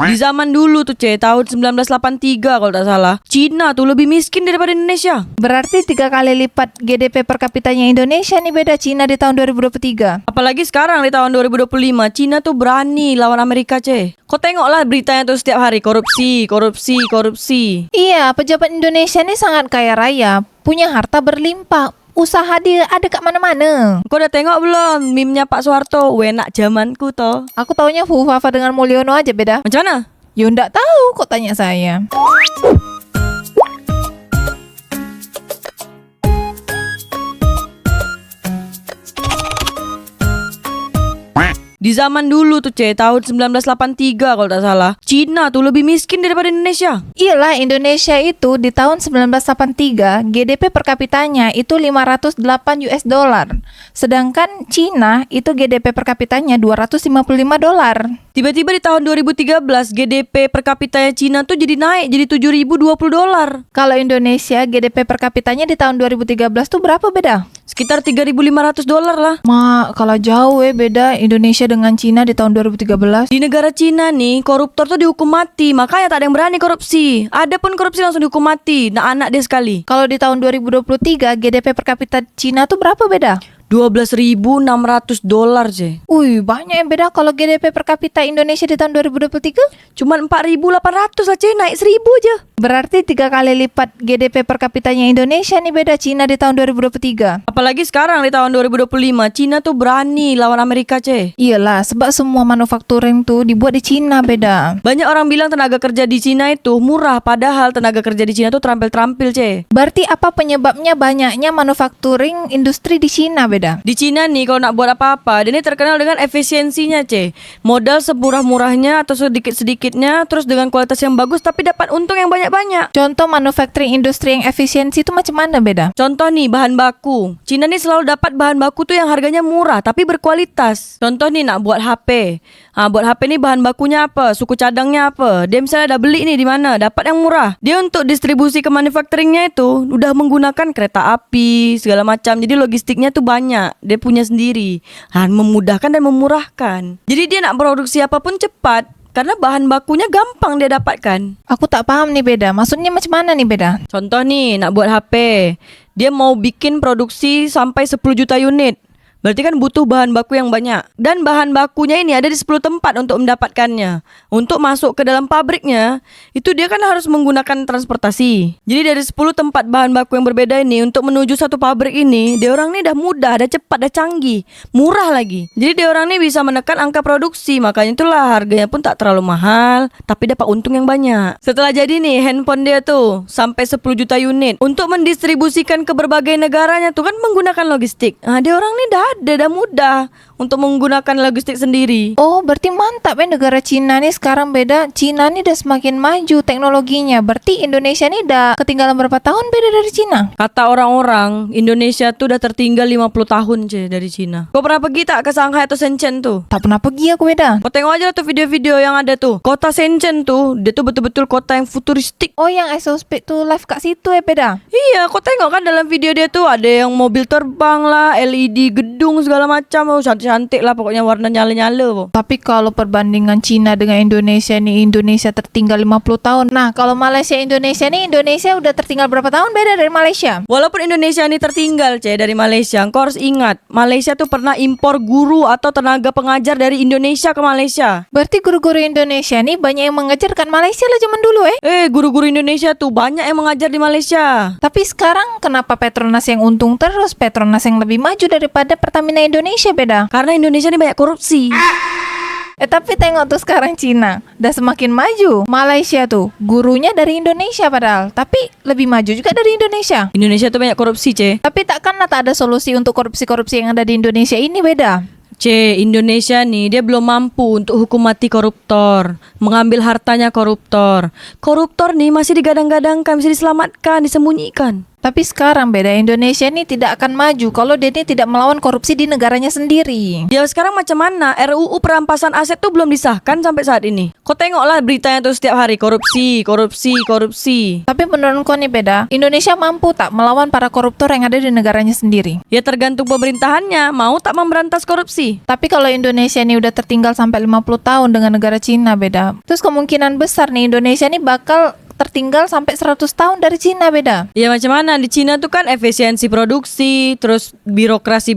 Di zaman dulu tuh tahun 1983 kalau tak salah, Cina tuh lebih miskin daripada Indonesia. Berarti 3 kali lipat GDP per kapitanya Indonesia nih beda Cina di tahun 2023. Apalagi sekarang di tahun 2025, Cina tuh berani lawan Amerika, Kau tengoklah beritanya tuh setiap hari, korupsi, korupsi, korupsi. Iya, pejabat Indonesia nih sangat kaya raya, punya harta berlimpah. Usaha dia ada kat mana-mana. Kau udah tengok belum meme-nya Pak Soeharto? Wenak zamanku toh. Aku taunya Fufafa dengan Mulyono aja beda. Macam mana? Ya ndak tahu kok tanya saya. Di zaman dulu tuh tahun 1983 kalau tak salah, Cina tuh lebih miskin daripada Indonesia. Iyalah Indonesia itu di tahun 1983 GDP per kapitanya itu 508 US dollar. Sedangkan Cina itu GDP per kapitanya 255 dolar. Tiba-tiba di tahun 2013 GDP per kapitanya Cina tuh jadi naik jadi 7.020 dolar. Kalau Indonesia GDP per kapitanya di tahun 2013 tuh berapa beda? Sekitar 3.500 dolar lah. Mak, kalau jauh beda Indonesia dengan Cina di tahun 2013. Di negara Cina nih, koruptor tuh dihukum mati. Makanya tak ada yang berani korupsi. Ada pun korupsi langsung dihukum mati. Nah, anak dia sekali. Kalau di tahun 2023 GDP per kapita Cina tuh berapa beda? 12.600 dolar, Wih, banyak yang beda. Kalau GDP per kapita Indonesia di tahun 2023? Cuman 4.800 lah, naik 1.000 aja. Berarti 3 kali lipat GDP per kapitanya Indonesia nih beda Cina di tahun 2023. Apalagi sekarang di tahun 2025, Cina tuh berani lawan Amerika, Iyalah, sebab semua manufacturing tuh dibuat di Cina beda. Banyak orang bilang tenaga kerja di Cina itu murah, padahal tenaga kerja di Cina tuh terampil-terampil, Berarti apa penyebabnya banyaknya manufacturing industri di Cina beda? Di Cina nih kalau nak buat apa-apa, dia ini terkenal dengan efisiensinya, Modal semurah-murahnya atau sedikit-sedikitnya, terus dengan kualitas yang bagus tapi dapat untung yang banyak-banyak. Contoh manufacturing industri yang efisiensi itu macam mana beda? Contoh nih bahan baku. Cina nih selalu dapat bahan baku tuh yang harganya murah tapi berkualitas. Contoh nih nak buat HP. Buat HP nih bahan bakunya apa? Suku cadangnya apa? Dia misalnya dah beli nih di mana? Dapat yang murah. Dia untuk distribusi ke manufacturingnya itu udah menggunakan kereta api segala macam. Jadi logistiknya tuh banyak. Dia punya sendiri. Memudahkan dan memurahkan. Jadi dia nak produksi apapun cepat. Karena bahan bakunya gampang dia dapatkan. Aku tak paham nih beda. Maksudnya macam mana nih beda? Contoh nih nak buat HP. Dia mau bikin produksi sampai 10 juta unit. Berarti kan butuh bahan baku yang banyak. Dan bahan bakunya ini ada di 10 tempat untuk mendapatkannya. Untuk masuk ke dalam pabriknya, itu dia kan harus menggunakan transportasi. Jadi dari 10 tempat bahan baku yang berbeda ini, untuk menuju satu pabrik ini, dia orang ini dah mudah, dah cepat, dah canggih. Murah lagi. Jadi dia orang ini bisa menekan angka produksi. Makanya itulah harganya pun tak terlalu mahal, tapi dapat untung yang banyak. Setelah jadi nih, handphone dia tuh sampai 10 juta unit. Untuk mendistribusikan ke berbagai negaranya tuh kan menggunakan logistik. Dia orang ini dah mudah untuk menggunakan logistik sendiri. Oh, berarti mantap negara Cina nih sekarang beda. Cina nih udah semakin maju teknologinya. Berarti Indonesia nih udah ketinggalan berapa tahun beda dari Cina? Kata orang-orang, Indonesia tuh udah tertinggal 50 tahun dari Cina. Kau pernah pergi tak ke Shanghai atau Shenzhen tuh? Tak pernah pergi aku beda. Kau tengok aja tuh video-video yang ada tuh. Kota Shenzhen tuh, dia tuh betul-betul kota yang futuristik. Oh, yang Exospeed tuh live kat situ beda? Iya, kau tengok kan dalam video dia tuh ada yang mobil terbang lah, LED gedung segala macam. Cantik-cantik lah pokoknya, warna nyala-nyala. Tapi kalau perbandingan Cina dengan Indonesia nih, Indonesia tertinggal 50 tahun. Nah, kalau Malaysia Indonesia nih, Indonesia udah tertinggal berapa tahun beda dari Malaysia? Walaupun Indonesia ini tertinggal dari Malaysia, kau harus ingat, Malaysia tuh pernah impor guru atau tenaga pengajar dari Indonesia ke Malaysia. Berarti guru-guru Indonesia nih banyak yang mengajar kan Malaysia lah zaman dulu Guru-guru Indonesia tuh banyak yang mengajar di Malaysia. Tapi sekarang kenapa Petronas yang untung terus? Petronas yang lebih maju daripada Pertamina Indonesia beda? Karena Indonesia ini banyak korupsi. Tapi tengok tuh sekarang Cina udah semakin maju. Malaysia tuh gurunya dari Indonesia padahal, tapi lebih maju juga dari Indonesia. Indonesia tuh banyak korupsi, Tapi takkanlah tak ada solusi untuk korupsi-korupsi yang ada di Indonesia ini beda? Indonesia nih dia belum mampu untuk hukum mati koruptor, mengambil hartanya koruptor. Koruptor nih masih digadang-gadangkan, bisa diselamatkan, disembunyikan. Tapi sekarang beda, Indonesia ini tidak akan maju kalau dia ini tidak melawan korupsi di negaranya sendiri. Ya sekarang macam mana? RUU perampasan aset tuh belum disahkan sampai saat ini. Kau tengoklah beritanya tuh setiap hari, korupsi, korupsi, korupsi. Tapi menurutku nih beda, Indonesia mampu tak melawan para koruptor yang ada di negaranya sendiri? Ya tergantung pemerintahannya, mau tak memberantas korupsi. Tapi kalau Indonesia ini udah tertinggal sampai 50 tahun dengan negara Cina beda, terus kemungkinan besar nih Indonesia ini bakal tertinggal sampai 100 tahun dari Cina beda. Ya macam mana? Di Cina tuh kan efisiensi produksi, terus birokrasi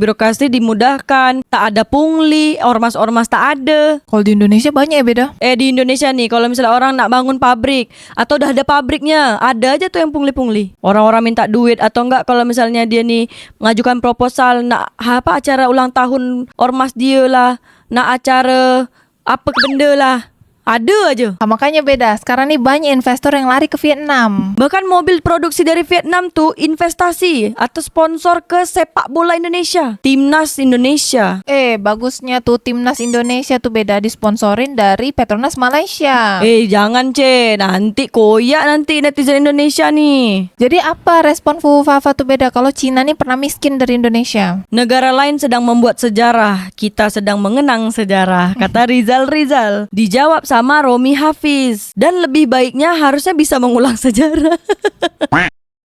dimudahkan, tak ada pungli, ormas-ormas tak ada. Kalau di Indonesia banyak ya beda. Di Indonesia nih, kalau misalnya orang nak bangun pabrik atau udah ada pabriknya, ada aja tuh yang pungli-pungli. Orang-orang minta duit atau enggak kalau misalnya dia nih mengajukan proposal nak apa acara ulang tahun ormas dia lah, nak acara apa benda lah. Ada aja. Makanya beda, sekarang nih banyak investor yang lari ke Vietnam. Bahkan mobil produksi dari Vietnam tuh investasi atau sponsor ke sepak bola Indonesia, Timnas Indonesia. Bagusnya tuh Timnas Indonesia tuh beda disponsorin dari Petronas Malaysia. Jangan nanti koyak nanti netizen Indonesia nih. Jadi apa respon Fufu Fafa tuh beda kalau Cina nih pernah miskin dari Indonesia? Negara lain sedang membuat sejarah, kita sedang mengenang sejarah, kata Rizal. Dijawab sama Romi Hafiz. Dan lebih baiknya harusnya bisa mengulang sejarah.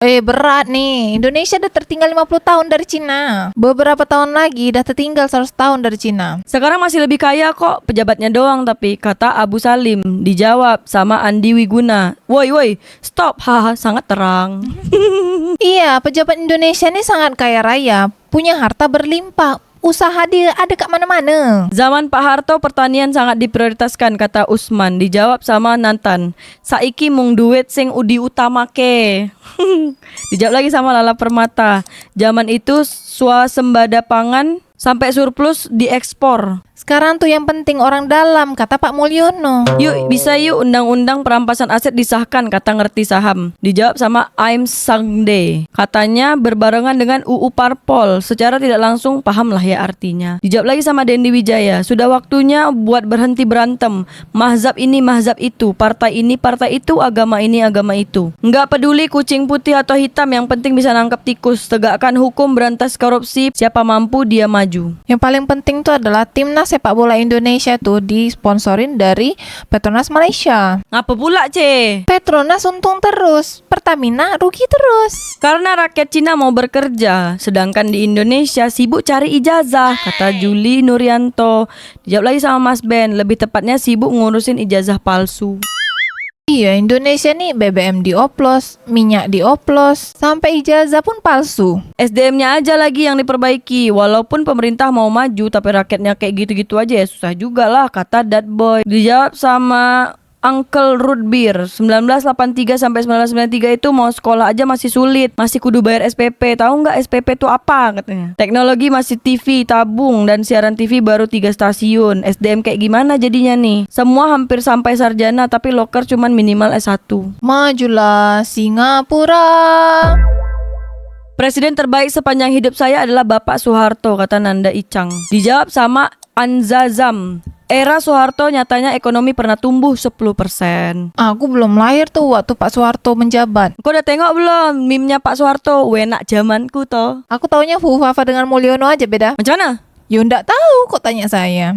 Berat nih, Indonesia udah tertinggal 50 tahun dari Cina. Beberapa tahun lagi udah tertinggal 100 tahun dari Cina. Sekarang masih lebih kaya kok, pejabatnya doang tapi, kata Abu Salim. Dijawab sama Andi Wiguna. Woi, stop, haha, sangat terang. Iya, pejabat Indonesia ini sangat kaya raya, punya harta berlimpah. Usaha dia ada kat mana-mana. Zaman Pak Harto pertanian sangat diprioritaskan, kata Usman. Dijawab sama Nantan. Saiki mung duit sing udi utamake. Dijawab lagi sama Lala Permata. Zaman itu swasembada pangan sampai surplus diekspor. Sekarang tuh yang penting orang dalam, kata Pak Mulyono. Yuk undang-undang perampasan aset disahkan, kata Ngerti Saham. Dijawab sama Aim Sangde. Katanya berbarengan dengan UU Parpol. Secara tidak langsung pahamlah ya artinya. Dijawab lagi sama Dendi Wijaya. Sudah waktunya buat berhenti berantem. Mahzab ini, mahzab itu. Partai ini, partai itu. Agama ini, agama itu. Nggak peduli kucing putih atau hitam. Yang penting bisa nangkep tikus. Tegakkan hukum, berantas korupsi. Siapa mampu dia maju. Yang paling penting tuh adalah Timnas sepak bola Indonesia tuh disponsorin dari Petronas Malaysia. Ngapa pula, Petronas untung terus, Pertamina rugi terus. Karena rakyat Cina mau bekerja, sedangkan di Indonesia sibuk cari ijazah, kata Juli Nuryanto. Dijawab lagi sama Mas Ben, lebih tepatnya sibuk ngurusin ijazah palsu. Iya, Indonesia nih BBM dioplos, minyak dioplos, sampai ijazah pun palsu. SDM-nya aja lagi yang diperbaiki. Walaupun pemerintah mau maju, tapi rakyatnya kayak gitu-gitu aja ya susah juga lah, kata That Boy. Dijawab sama Uncle Root Beer. 1983 sampai 1993 itu mau sekolah aja masih sulit, masih kudu bayar SPP. Tahu nggak SPP itu apa katanya? Teknologi masih TV tabung dan siaran TV baru 3 stasiun. SDM kayak gimana jadinya nih? Semua hampir sampai sarjana tapi loker cuman minimal S1. Majulah Singapura. Presiden terbaik sepanjang hidup saya adalah Bapak Soeharto, kata Nanda Icang. Dijawab sama Anzazam. Era Soeharto nyatanya ekonomi pernah tumbuh 10%. Aku belum lahir tuh waktu Pak Soeharto menjabat. Kau udah tengok belum meme-nya Pak Soeharto? Wenak zamanku toh. Aku taunya Fufu Fafa dengan Mulyono aja beda. Macam mana? Ya ndak tahu kok tanya saya.